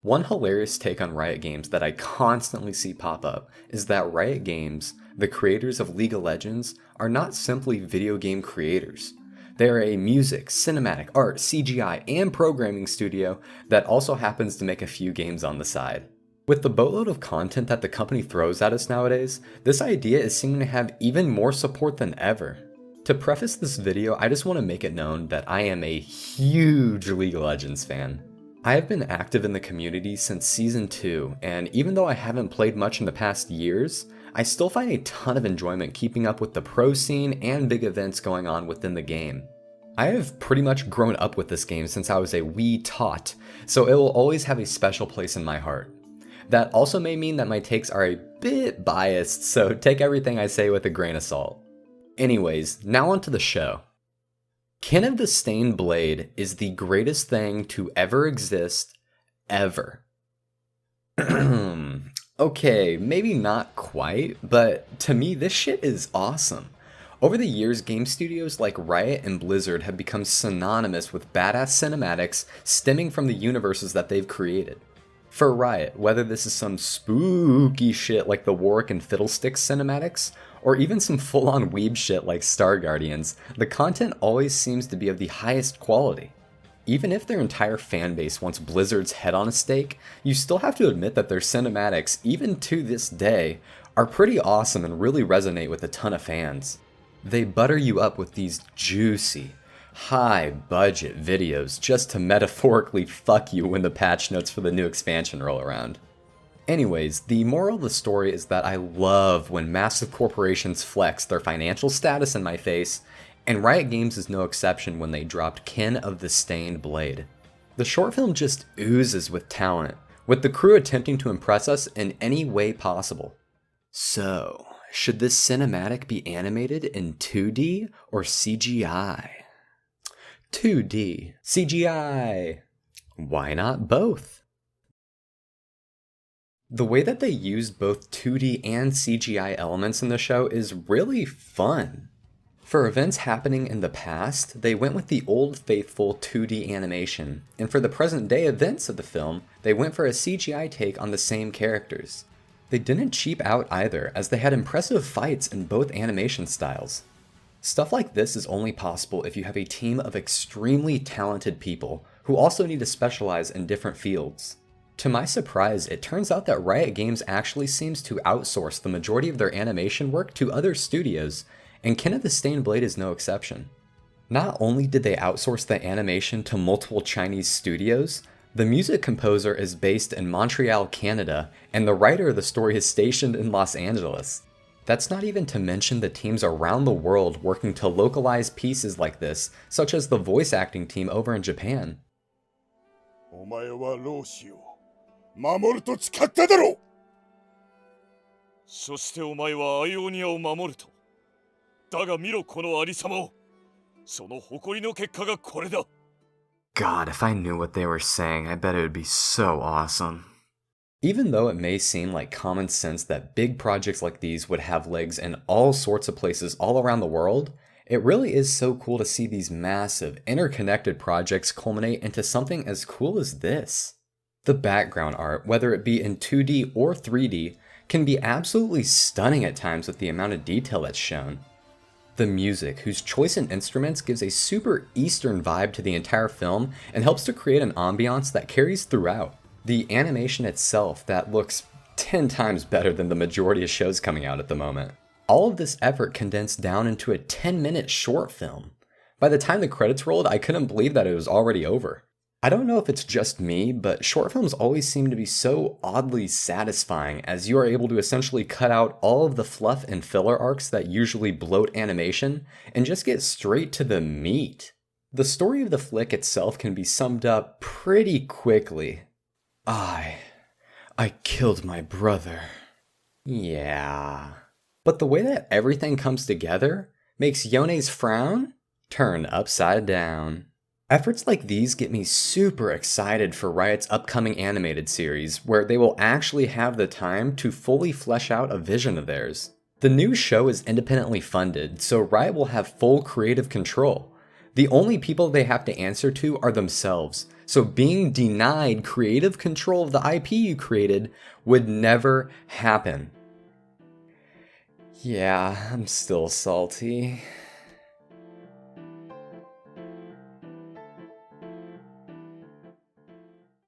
One hilarious take on Riot Games that I constantly see pop up is that Riot Games, the creators of League of Legends, are not simply video game creators. They are a music, cinematic, art, CGI, and programming studio that also happens to make a few games on the side. With the boatload of content that the company throws at us nowadays, this idea is seeming to have even more support than ever. To preface this video, I just want to make it known that I am a huge League of Legends fan. I have been active in the community since Season 2, and even though I haven't played much in the past years, I still find a ton of enjoyment keeping up with the pro scene and big events going on within the game. I have pretty much grown up with this game since I was a wee tot, so it will always have a special place in my heart. That also may mean that my takes are a bit biased, so take everything I say with a grain of salt. Anyways, now onto the show. Kin of the Stained Blade is the greatest thing to ever exist, ever. Okay, maybe not quite, but to me this shit is awesome. Over the years, game studios like Riot and Blizzard have become synonymous with badass cinematics stemming from the universes that they've created. For Riot, whether this is some spooky shit like the Warwick and Fiddlesticks cinematics, or even some full-on weeb shit like Star Guardians, the content always seems to be of the highest quality. Even if their entire fanbase wants Blizzard's head on a stake, you still have to admit that their cinematics, even to this day, are pretty awesome and really resonate with a ton of fans. They butter you up with these juicy, high-budget videos just to metaphorically fuck you when the patch notes for the new expansion roll around. Anyways, the moral of the story is that I love when massive corporations flex their financial status in my face, and Riot Games is no exception when they dropped Kin of the Stained Blade. The short film just oozes with talent, with the crew attempting to impress us in any way possible. So, should this cinematic be animated in 2D or CGI? 2D. CGI. Why not both? The way that they used both 2D and CGI elements in the show is really fun. For events happening in the past, they went with the old faithful 2D animation, and for the present day events of the film, they went for a CGI take on the same characters. They didn't cheap out either, as they had impressive fights in both animation styles. Stuff like this is only possible if you have a team of extremely talented people who also need to specialize in different fields. To my surprise, it turns out that Riot Games actually seems to outsource the majority of their animation work to other studios, and Kin of the Stained Blade is no exception. Not only did they outsource the animation to multiple Chinese studios, the music composer is based in Montreal, Canada, and the writer of the story is stationed in Los Angeles. That's not even to mention the teams around the world working to localize pieces like this, such as the voice acting team over in Japan. お前は老子を守ると誓っただろう。そしてお前はアイオニアを守ると。だが見ろこのありさまを。その誇りの結果がこれだ。God, if I knew what they were saying, I bet it would be so awesome. Even though it may seem like common sense that big projects like these would have legs in all sorts of places all around the world, it really is so cool to see these massive, interconnected projects culminate into something as cool as this. The background art, whether it be in 2D or 3D, can be absolutely stunning at times with the amount of detail that's shown. The music, whose choice in instruments gives a super Eastern vibe to the entire film and helps to create an ambiance that carries throughout. The animation itself that looks 10 times better than the majority of shows coming out at the moment. All of this effort condensed down into a 10-minute short film. By the time the credits rolled, I couldn't believe that it was already over. I don't know if it's just me, but short films always seem to be so oddly satisfying as you are able to essentially cut out all of the fluff and filler arcs that usually bloat animation and just get straight to the meat. The story of the flick itself can be summed up pretty quickly. I killed my brother. Yeah. But the way that everything comes together makes Yone's frown turn upside down. Efforts like these get me super excited for Riot's upcoming animated series, where they will actually have the time to fully flesh out a vision of theirs. The new show is independently funded, so Riot will have full creative control. The only people they have to answer to are themselves, So being denied creative control of the IP you created would never happen. Yeah, I'm still salty.